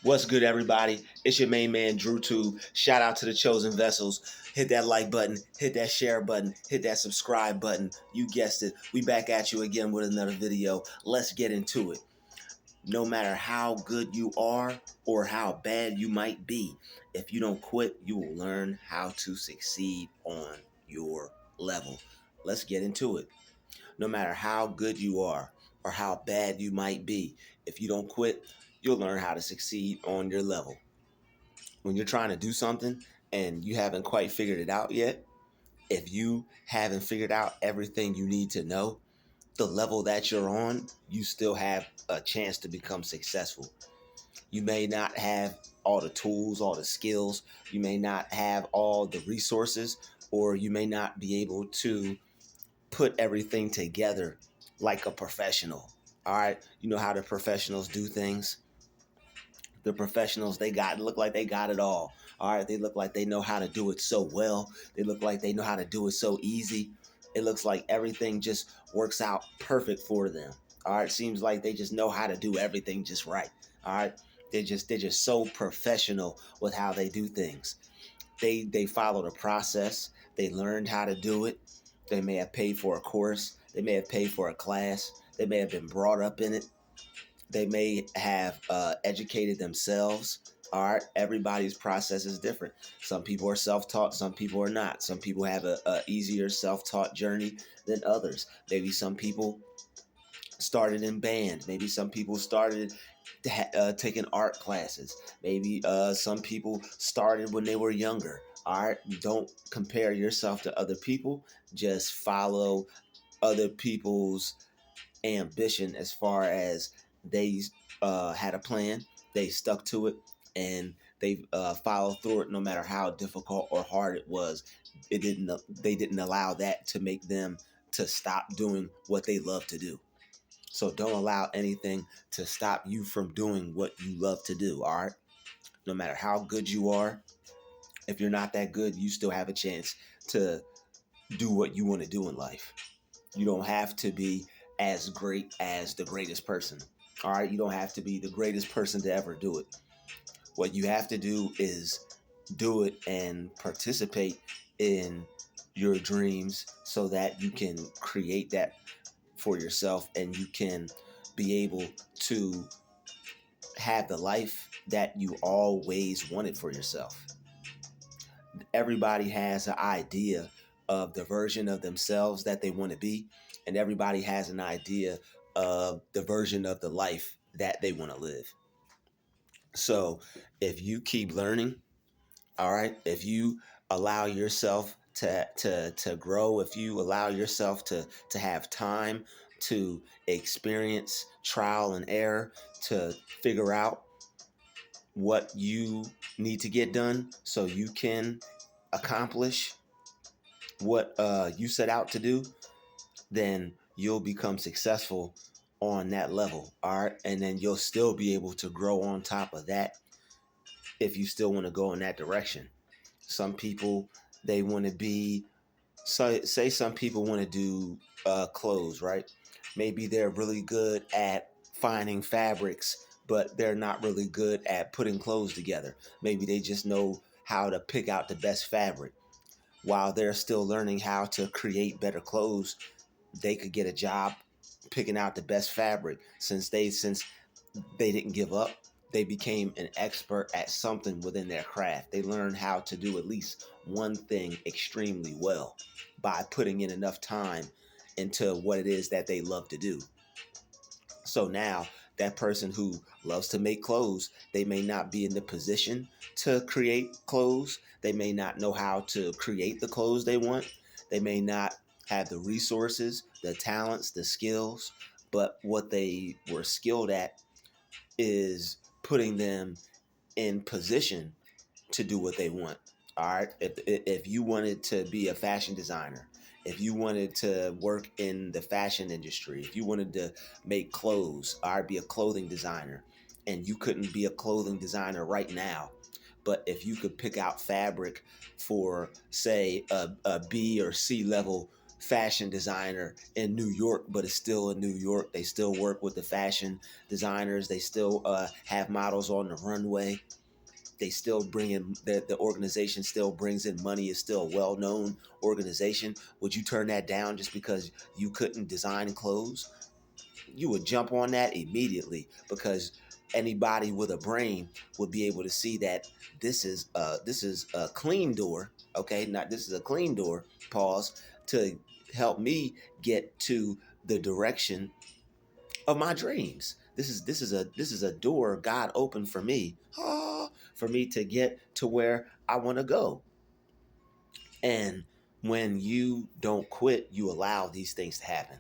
What's good, everybody? It's your main man, Druuill. Shout out to the chosen vessels. Hit that like button, hit that share button, hit that subscribe button. You guessed it. We back at you again with another video. Let's get into it. No matter how good you are or how bad you might be, if you don't quit, you will learn how to succeed on your level. Let's get into it. No matter how good you are or how bad you might be, if you don't quit, you'll learn how to succeed on your level. When you're trying to do something and you haven't quite figured it out yet, if you haven't figured out everything you need to know, the level that you're on, you still have a chance to become successful. You may not have all the tools, all the skills, you may not have all the resources, or you may not be able to put everything together like a professional. All right, you know how the professionals do things. The professionals, they look like they got it all. All right, they look like they know how to do it so well. They look like they know how to do it so easy. It looks like everything just works out perfect for them. All right, seems like they just know how to do everything just right. All right, they're just so professional with how they do things. They follow the process. They learned how to do it. They may have paid for a course. They may have paid for a class. They may have been brought up in it. They may have educated themselves. All right, everybody's process is different. Some people are self-taught, some people are not. Some people have a easier self-taught journey than others. Maybe some people started in band. Maybe some people started taking art classes. Maybe some people started when they were younger. All right, don't compare yourself to other people. Just follow other people's ambition as far as they had a plan, they stuck to it, and they followed through it no matter how difficult or hard it was. They didn't allow that to make them to stop doing what they love to do. So don't allow anything to stop you from doing what you love to do. All right, no matter how good you are, if you're not that good, you still have a chance to do what you want to do in life. You don't have to be as great as the greatest person. All right. You don't have to be the greatest person to ever do it. What you have to do is do it and participate in your dreams so that you can create that for yourself and you can be able to have the life that you always wanted for yourself. Everybody has an idea of the version of themselves that they want to be, and everybody has an idea of the version of the life that they want to live. So if you keep learning, all right, if you allow yourself to grow, if you allow yourself to have time to experience trial and error, to figure out what you need to get done so you can accomplish what you set out to do, then you'll become successful on that level. All right. And then you'll still be able to grow on top of that if you still want to go in that direction. Some people, they want to be, so say some people want to do clothes, right? Maybe they're really good at finding fabrics, but they're not really good at putting clothes together. Maybe they just know how to pick out the best fabric. While they're still learning how to create better clothes, they could get a job picking out the best fabric. Since they didn't give up, they became an expert at something within their craft. They learned how to do at least one thing extremely well by putting in enough time into what it is that they love to do. So now that person who loves to make clothes, they may not be in the position to create clothes. They may not know how to create the clothes they want. They may not have the resources, the talents, the skills, but what they were skilled at is putting them in position to do what they want. All right. If you wanted to be a fashion designer, if you wanted to work in the fashion industry, if you wanted to make clothes, or be a clothing designer, and you couldn't be a clothing designer right now, but if you could pick out fabric for, say, a B or C level fashion designer in New York, but it's still in New York. They still work with the fashion designers. They still have models on the runway. They still bring in the organization still brings in money. Is still a well-known organization. Would you turn that down just because you couldn't design clothes? You would jump on that immediately, because anybody with a brain would be able to see that this is a clean door. Okay, not this is a clean door. Pause, to help me get to the direction of my dreams. This is a door God opened for me, for me to get to where I want to go. And when you don't quit, you allow these things to happen.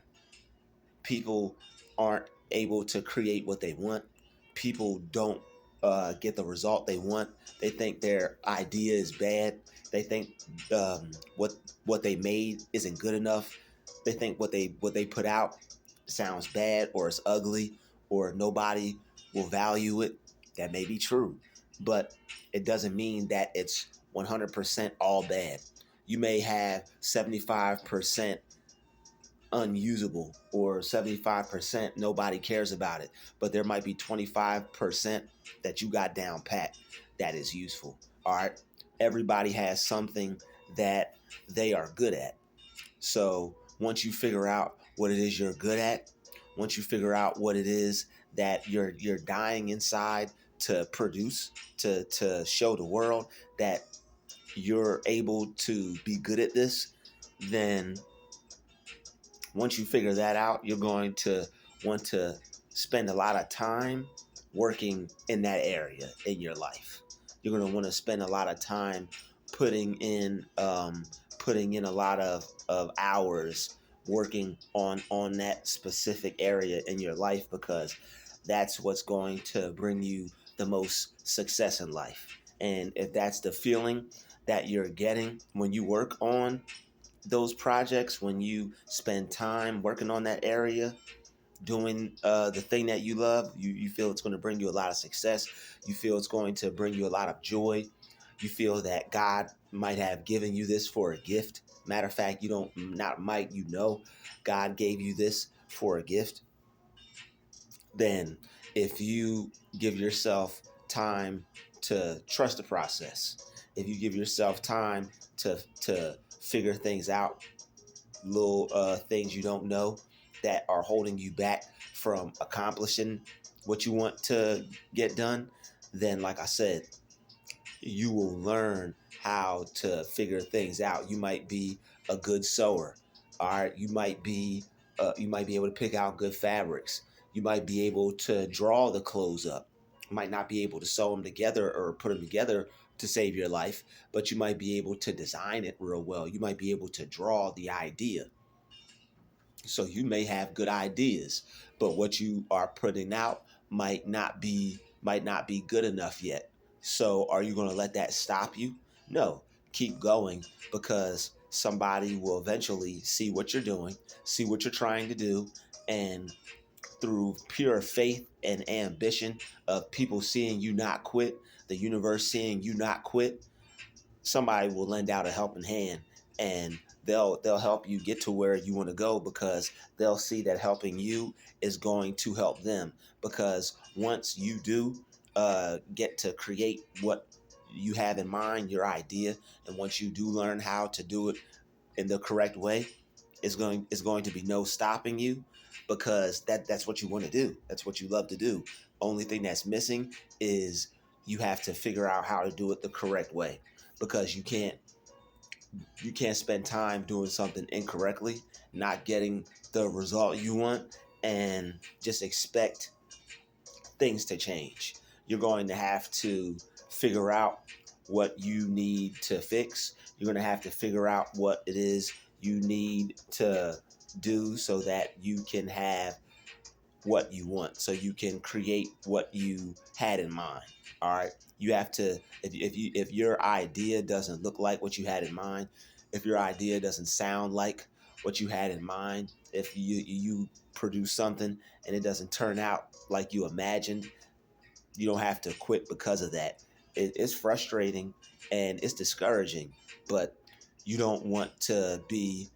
People aren't able to create what they want. People don't get the result they want. They think their idea is bad. They think um, what what they made isn't good enough. They think what they put out sounds bad, or it's ugly, or nobody will value it. That may be true, but it doesn't mean that it's 100% all bad. You may have 75% unusable, or 75% nobody cares about it, but there might be 25% that you got down pat that is useful. All right, everybody has something that they are good at. So once you figure out what it is you're good at, once you figure out what it is that you're dying inside to produce, to show the world that you're able to be good at this, then once you figure that out, you're going to want to spend a lot of time working in that area in your life. You're going to want to spend a lot of time putting in putting in a lot of hours working on that specific area in your life, because that's what's going to bring you the most success in life. And if that's the feeling that you're getting when you work on those projects, when you spend time working on that area, doing the thing that you love, you feel it's going to bring you a lot of success. You feel it's going to bring you a lot of joy. You feel that God might have given you this for a gift. Matter of fact, you don't, not might, you know, God gave you this for a gift. Then if you give yourself time to trust the process, if you give yourself time to figure things out, little things you don't know that are holding you back from accomplishing what you want to get done, then, like I said, you will learn how to figure things out. You might be a good sewer. All right, you might be able to pick out good fabrics. You might be able to draw the clothes up. You might not be able to sew them together or put them together to save your life, but you might be able to design it real well. You might be able to draw the idea. So you may have good ideas, but what you are putting out might not be good enough yet. So are you going to let that stop you? No, keep going, because somebody will eventually see what you're doing, see what you're trying to do, and through pure faith and ambition of people seeing you not quit, the universe seeing you not quit, somebody will lend out a helping hand, and they'll help you get to where you want to go, because they'll see that helping you is going to help them. Because once you do get to create what you have in mind, your idea, and once you do learn how to do it in the correct way, it's going to be no stopping you, because that's what you want to do. That's what you love to do. Only thing that's missing is you have to figure out how to do it the correct way, because you can't spend time doing something incorrectly, not getting the result you want, and just expect things to change. You're going to have to figure out what you need to fix. You're going to have to figure out what it is you need to do so that you can have what you want, so you can create what you had in mind. All right, you have to, if your idea doesn't look like what you had in mind, if your idea doesn't sound like what you had in mind, if you produce something and it doesn't turn out like you imagined, you don't have to quit because of that. It's frustrating and it's discouraging, but you don't want to be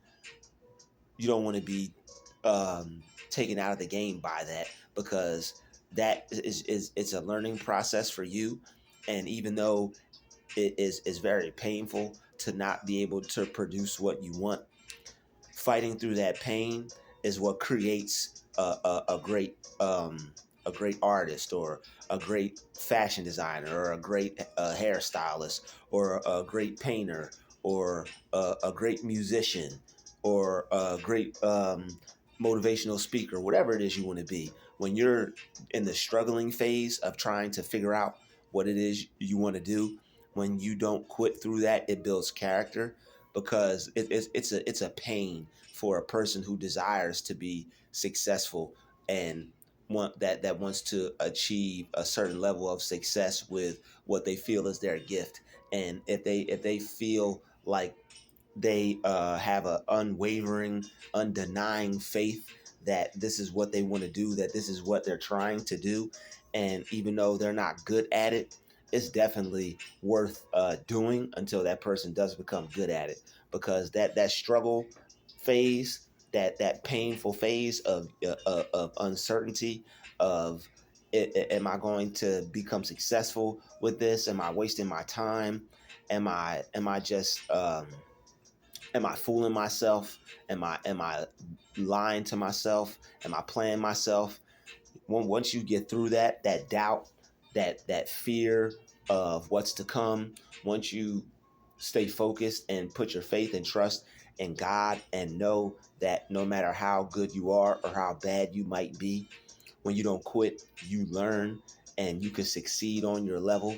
you don't want to be taken out of the game by that, because that is it's a learning process for you. And even though it is very painful to not be able to produce what you want, fighting through that pain is what creates a great artist, or a great fashion designer, or a great hairstylist, or a great painter, or a great musician, or a great motivational speaker, whatever it is you want to be. When you're in the struggling phase of trying to figure out what it is you want to do, when you don't quit through that, it builds character, because it's a pain for a person who desires to be successful, and that wants to achieve a certain level of success with what they feel is their gift. And if they feel like they have an unwavering, undenying faith that this is what they want to do, that this is what they're trying to do, and even though they're not good at it, it's definitely worth doing until that person does become good at it. Because that struggle phase, that painful phase of uncertainty, of am I going to become successful with this? Am I wasting my time? Am I just am I fooling myself? Am I lying to myself? Am I playing myself? Once you get through that doubt, that fear of what's to come, once you stay focused and put your faith and trust in God, and know that no matter how good you are or how bad you might be, when you don't quit, you learn, and you can succeed on your level,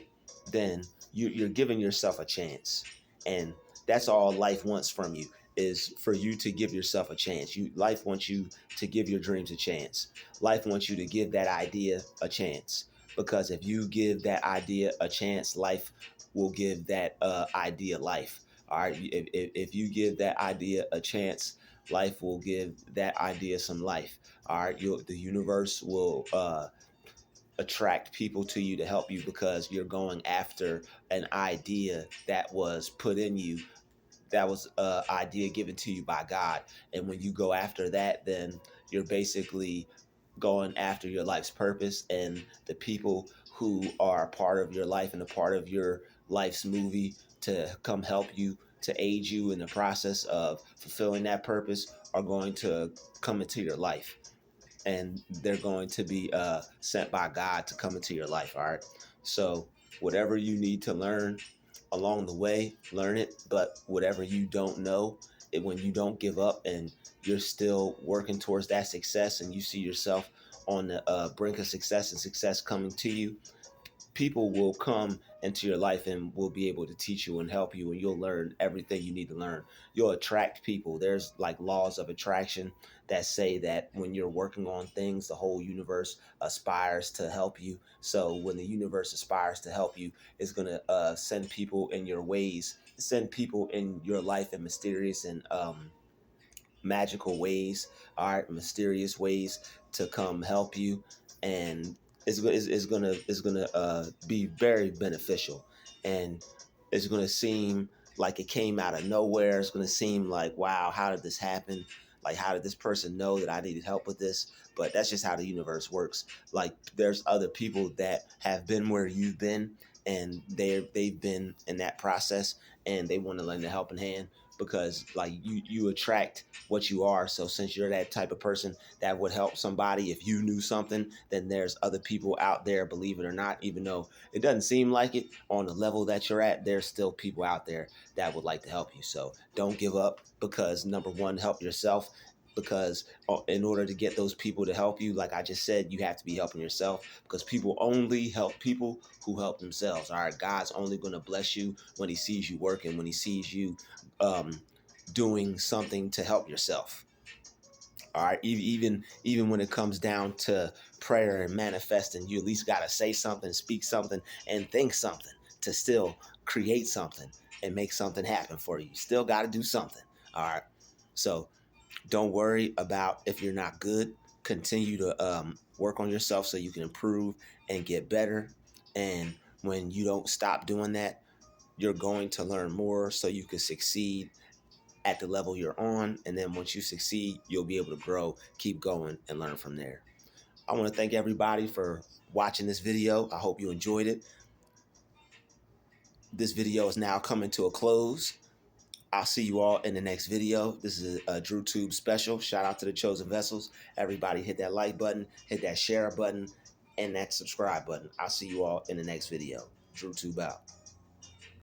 then you're giving yourself a chance. And that's all life wants from you, is for you to give yourself a chance. Life wants you to give your dreams a chance. Life wants you to give that idea a chance. Because if you give that idea a chance, life will give that idea life. All right. If you give that idea a chance, life will give that idea some life. All right, the universe will attract people to you to help you, because you're going after an idea that was put in you, that was an idea given to you by God. And when you go after that, then you're basically going after your life's purpose, and the people who are a part of your life and a part of your life's movie to come help you, to aid you in the process of fulfilling that purpose, are going to come into your life, and they're going to be sent by God to come into your life. All right. So whatever you need to learn along the way, learn it. But whatever you don't know, when you don't give up and you're still working towards that success, and you see yourself on the brink of success and success coming to you, people will come into your life and will be able to teach you and help you, and you'll learn everything you need to learn. You'll attract people. There's like laws of attraction that say that when you're working on things, the whole universe aspires to help you. So when the universe aspires to help you, it's going to send people in your ways, send people in your life in mysterious and magical ways, all right, mysterious ways to come help you. And it's gonna be very beneficial, and it's gonna seem like it came out of nowhere. It's gonna seem like, wow, how did this happen? Like, how did this person know that I needed help with this? But that's just how the universe works. Like, there's other people that have been where you've been, and they've been in that process, and they want to lend a helping hand, because like you attract what you are. So since you're that type of person that would help somebody, if you knew something, then there's other people out there, believe it or not, even though it doesn't seem like it on the level that you're at, there's still people out there that would like to help you. So don't give up, because number one, help yourself, because in order to get those people to help you, like I just said, you have to be helping yourself, because people only help people who help themselves. All right, God's only going to bless you when he sees you working, when he sees you um, doing something to help yourself. All right, even when it comes down to prayer and manifesting, you at least got to say something, speak something, and think something to still create something and make something happen for you. Still got to do something. All right, so don't worry about if you're not good. Continue to work on yourself so you can improve and get better. And when you don't stop doing that, you're going to learn more so you can succeed at the level you're on. And then once you succeed, you'll be able to grow, keep going, and learn from there. I want to thank everybody for watching this video. I hope you enjoyed it. This video is now coming to a close. I'll see you all in the next video. This is a DruTube special. Shout out to the Chosen Vessels. Everybody hit that like button, hit that share button, and that subscribe button. I'll see you all in the next video. DruuTube out.